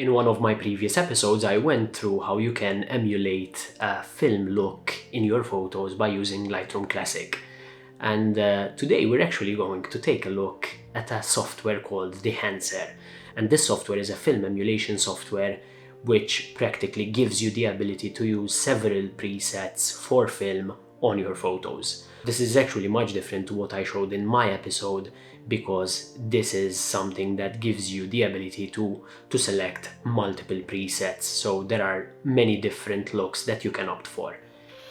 In one of my previous episodes, I went through how you can emulate a film look in your photos by using Lightroom Classic. And today we're actually going to take a look at a software called Dehancer. And this software is a film emulation software which practically gives you the ability to use several presets for film on your photos. This is actually much different to what I showed in my episode, because this is something that gives you the ability to select multiple presets, so there are many different looks that you can opt for.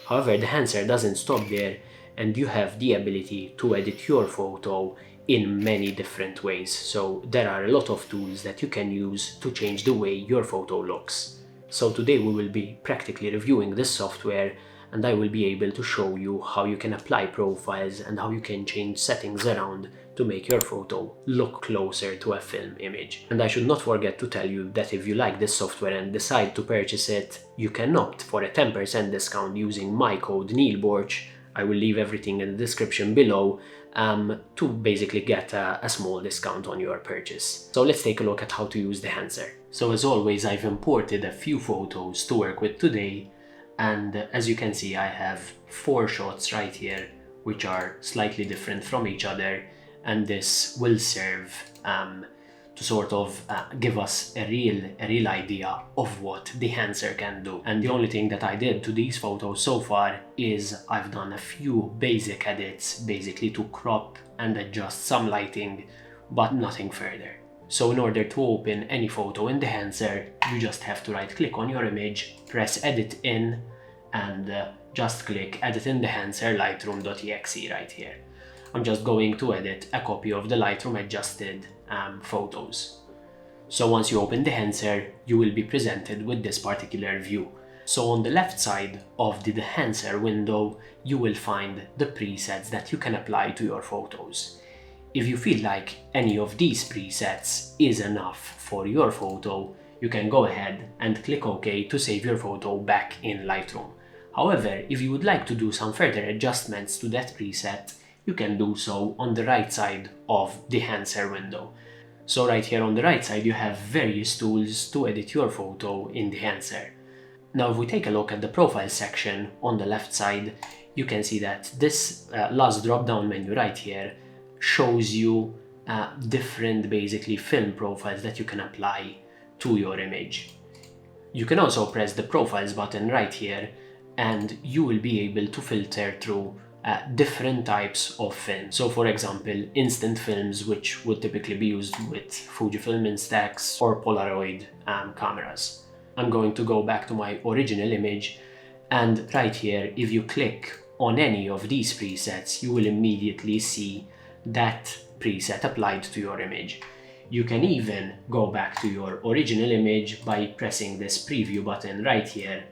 However, Dehancer doesn't stop there, and you have the ability to edit your photo in many different ways. So there are a lot of tools that you can use to change the way your photo looks. So today we will be practically reviewing this software, and I will be able to show you how you can apply profiles and how you can change settings around to make your photo look closer to a film image. And I should not forget to tell you that if you like this software and decide to purchase it, you can opt for a 10% discount using my code NeilBorch. I will leave everything in the description below to basically get a small discount on your purchase. So let's take a look at how to use Dehancer. So as always, I've imported a few photos to work with today. And as you can see, I have 4 shots right here, which are slightly different from each other, and this will serve to sort of give us a real idea of what Dehancer can do. And the only thing that I did to these photos so far is I've done a few basic edits, basically to crop and adjust some lighting, but nothing further. So in order to open any photo in Dehancer, you just have to right click on your image, press edit in, and just click edit in Dehancer lightroom.exe right here. I'm just going to edit a copy of the Lightroom adjusted photos. So once you open Dehancer, you will be presented with this particular view. So on the left side of the Dehancer window, you will find the presets that you can apply to your photos. If you feel like any of these presets is enough for your photo, you can go ahead and click OK to save your photo back in Lightroom. However, if you would like to do some further adjustments to that preset, you can do so on the right side of the Dehancer window. So right here on the right side, you have various tools to edit your photo in Dehancer. Now, if we take a look at the profile section on the left side, you can see that this last drop-down menu right here shows you different basically film profiles that you can apply to your image. You can also press the profiles button right here, and you will be able to filter through different types of film. So for example, instant films, which would typically be used with Fujifilm Instax or Polaroid cameras. I'm going to go back to my original image, and right here, if you click on any of these presets, you will immediately see that preset applied to your image. You can even go back to your original image by pressing this preview button right here,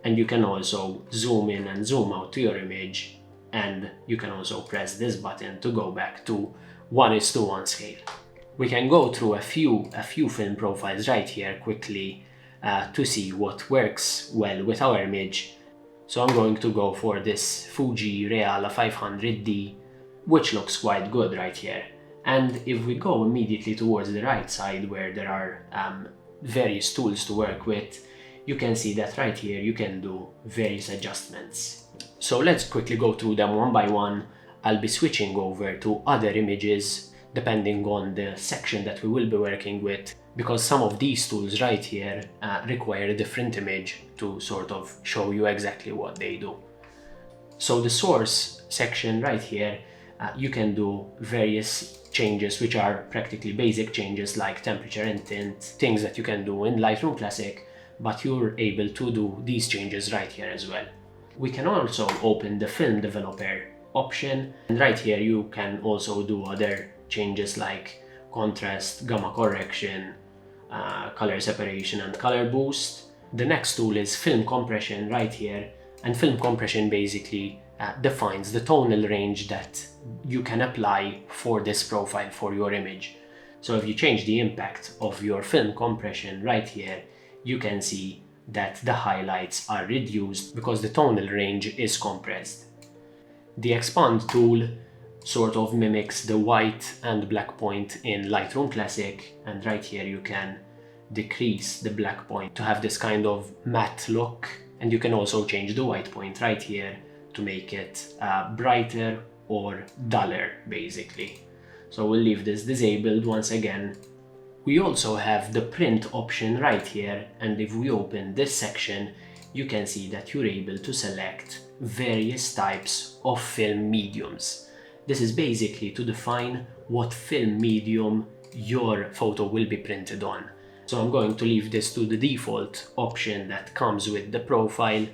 and you can also zoom in and zoom out to your image, and you can also press this button to go back to 1:1 scale. We can go through a few film profiles right here quickly to see what works well with our image. So I'm going to go for this Fuji Reala 500D, which looks quite good right here. And if we go immediately towards the right side, where there are various tools to work with, you can see that right here you can do various adjustments. So let's quickly go through them one by one. I'll be switching over to other images depending on the section that we will be working with, because some of these tools right here require a different image to sort of show you exactly what they do. So the source section right here, you can do various changes which are practically basic changes like temperature and tint, things that you can do in Lightroom Classic, but you're able to do these changes right here as well. We can also open the film developer option, and right here you can also do other changes like contrast, gamma correction, color separation and color boost. The next tool is film compression right here, and film compression basically defines the tonal range that you can apply for this profile for your image. So if you change the impact of your film compression right here, you can see that the highlights are reduced because the tonal range is compressed. The expand tool sort of mimics the white and black point in Lightroom Classic, and right here you can decrease the black point to have this kind of matte look, and you can also change the white point right here to make it brighter or duller basically. So we'll leave this disabled once again. We also have the print option right here, and if we open this section you can see that you're able to select various types of film mediums. This is basically to define what film medium your photo will be printed on. So I'm going to leave this to the default option that comes with the profile,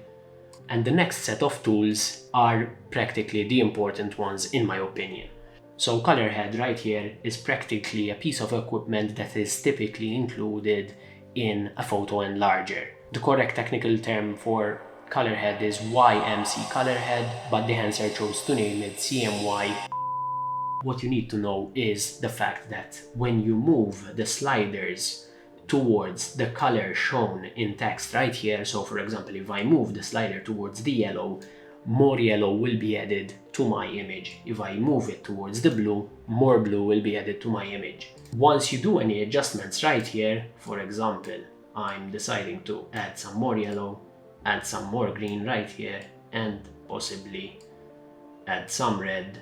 and the next set of tools are practically the important ones in my opinion. So color head right here is practically a piece of equipment that is typically included in a photo enlarger. The correct technical term for color head is YMC color head, but Dehancer chose to name it CMY. What you need to know is the fact that when you move the sliders towards the color shown in text right here, so for example if I move the slider towards the yellow, more yellow will be added to my image. If I move it towards the blue, more blue will be added to my image. Once you do any adjustments right here, for example I'm deciding to add some more yellow, add some more green right here, and possibly add some red.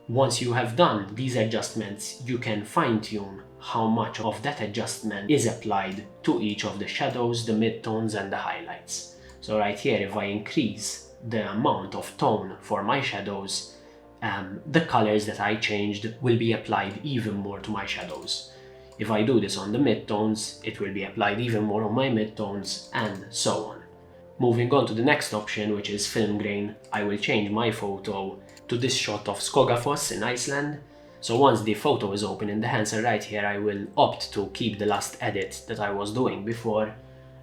Once you have done these adjustments, you can fine-tune how much of that adjustment is applied to each of the shadows, the midtones and the highlights. So right here, if I increase the amount of tone for my shadows, the colors that I changed will be applied even more to my shadows. If I do this on the midtones, it will be applied even more on my midtones, and so on. Moving on to the next option, which is film grain, I will change my photo to this shot of Skogafoss in Iceland. So once the photo is open in Dehancer right here, I will opt to keep the last edit that I was doing before,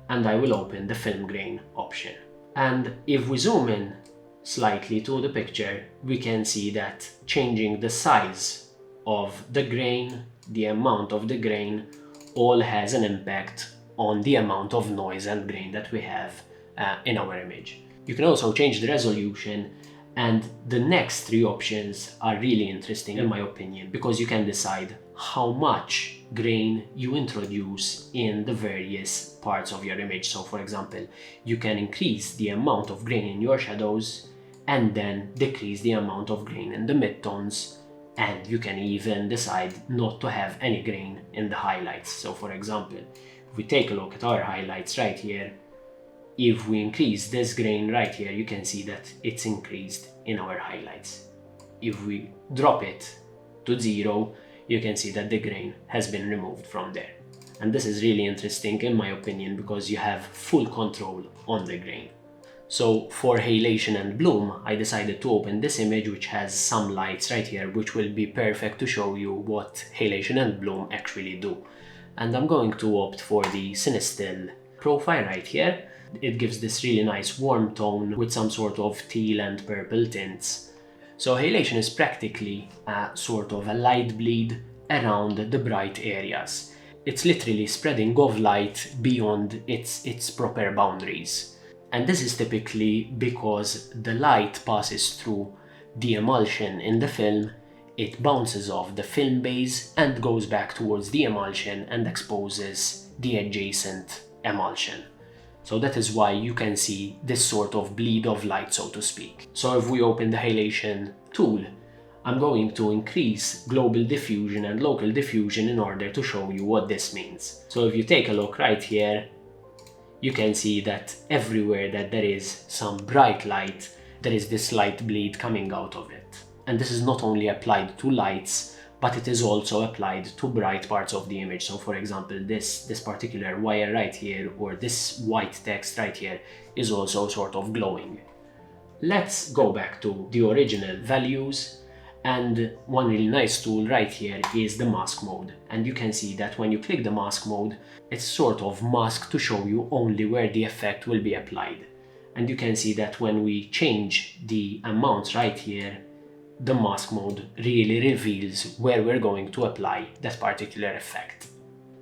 and I will open the film grain option. And if we zoom in slightly to the picture, we can see that changing the size of the grain, the amount of the grain, all has an impact on the amount of noise and grain that we have in our image. You can also change the resolution, and the next three options are really interesting in my opinion, because you can decide how much grain you introduce in the various parts of your image. So for example, you can increase the amount of grain in your shadows and then decrease the amount of grain in the midtones, and you can even decide not to have any grain in the highlights. So for example, if we take a look at our highlights right here, if we increase this grain right here, you can see that it's increased in our highlights. If we drop it to 0, you can see that the grain has been removed from there. And this is really interesting in my opinion, because you have full control on the grain. So for halation and bloom, I decided to open this image which has some lights right here, which will be perfect to show you what halation and bloom actually do. And I'm going to opt for the Cinestill profile right here. It gives this really nice warm tone with some sort of teal and purple tints. So halation is practically a sort of a light bleed around the bright areas. It's literally spreading of light beyond its proper boundaries. And this is typically because the light passes through the emulsion in the film, it bounces off the film base and goes back towards the emulsion and exposes the adjacent emulsion. So that is why you can see this sort of bleed of light, so to speak. So if we open the halation tool, I'm going to increase global diffusion and local diffusion in order to show you what this means. So if you take a look right here, you can see that everywhere that there is some bright light, there is this light bleed coming out of it. And this is not only applied to lights, but it is also applied to bright parts of the image. So for example, this particular wire right here, or this white text right here, is also sort of glowing. Let's go back to the original values, and one really nice tool right here is the mask mode. And you can see that when you click the mask mode, it's sort of masked to show you only where the effect will be applied. And you can see that when we change the amounts right here, the mask mode really reveals where we're going to apply that particular effect.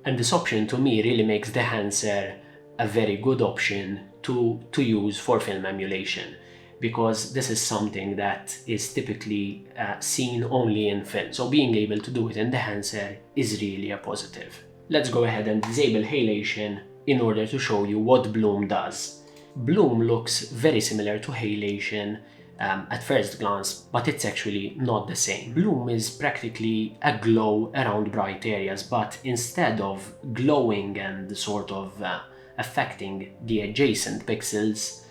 And this option to me really makes Dehancer a very good option to use for film emulation, because this is something that is typically seen only in film. So being able to do it in Dehancer is really a positive. let's go ahead and disable halation in order to show you what bloom does. Bloom looks very similar to halation at first glance, but it's actually not the same. Bloom is practically a glow around bright areas, but instead of glowing and sort of affecting the adjacent pixels,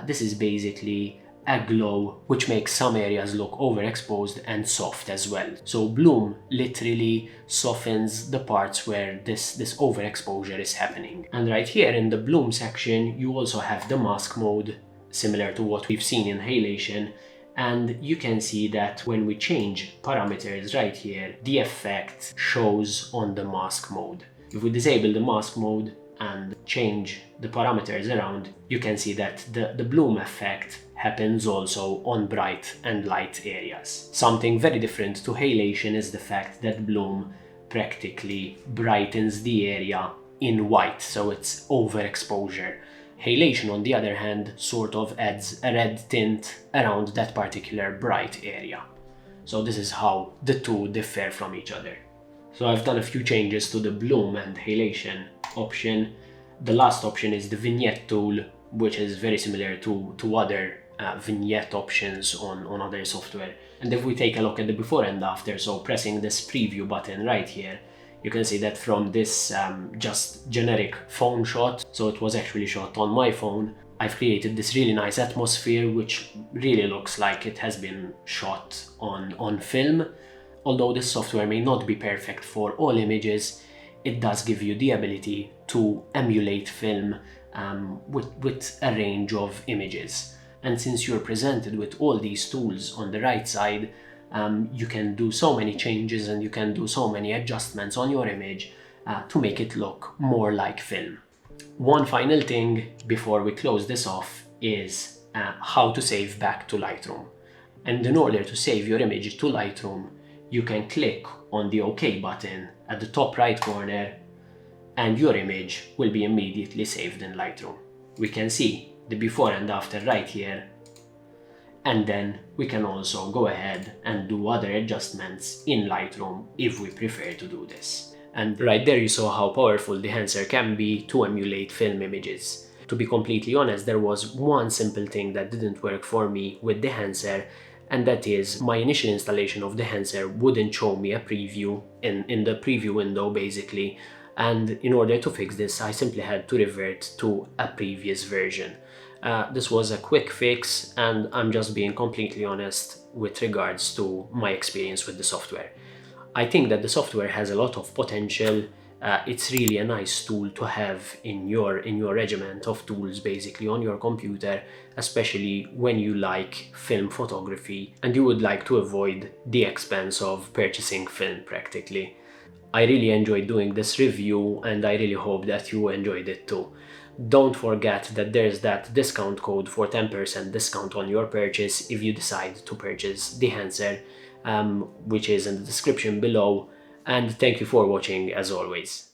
this is basically a glow which makes some areas look overexposed and soft as well. So bloom literally softens the parts where this overexposure is happening. And right here in the bloom section, you also have the mask mode, similar to what we've seen in halation. And you can see that when we change parameters right here, the effect shows on the mask mode. If we disable the mask mode and change the parameters around, you can see that the bloom effect happens also on bright and light areas. Something very different to halation is the fact that bloom practically brightens the area in white, so it's overexposure. Halation, on the other hand, sort of adds a red tint around that particular bright area. So this is how the two differ from each other. So I've done a few changes to the bloom and halation option. The last option is the vignette tool, which is very similar to other vignette options on other software. And if we take a look at the before and after, so pressing this preview button right here, you can see that from this just generic phone shot, so it was actually shot on my phone, I've created this really nice atmosphere which really looks like it has been shot on film. Although this software may not be perfect for all images, it does give you the ability to emulate film with a range of images. And since you're presented with all these tools on the right side, you can do so many changes and you can do so many adjustments on your image to make it look more like film. One final thing before we close this off is how to save back to Lightroom. And in order to save your image to Lightroom, you can click on the OK button at the top right corner and your image will be immediately saved in Lightroom. We can see the before and after right here, and then we can also go ahead and do other adjustments in Lightroom if we prefer to do this. And right there you saw how powerful Dehancer can be to emulate film images. To be completely honest, there was one simple thing that didn't work for me with Dehancer, and that is my initial installation of Dehancer wouldn't show me a preview in the preview window basically, and in order to fix this I simply had to revert to a previous version. This was a quick fix and I'm just being completely honest with regards to my experience with the software. I think that the software has a lot of potential. It's really a nice tool to have in your regiment of tools basically on your computer, especially when you like film photography and you would like to avoid the expense of purchasing film practically. I really enjoyed doing this review and I really hope that you enjoyed it too. Don't forget that there's that discount code for 10% discount on your purchase if you decide to purchase Dehancer, which is in the description below. And thank you for watching as always.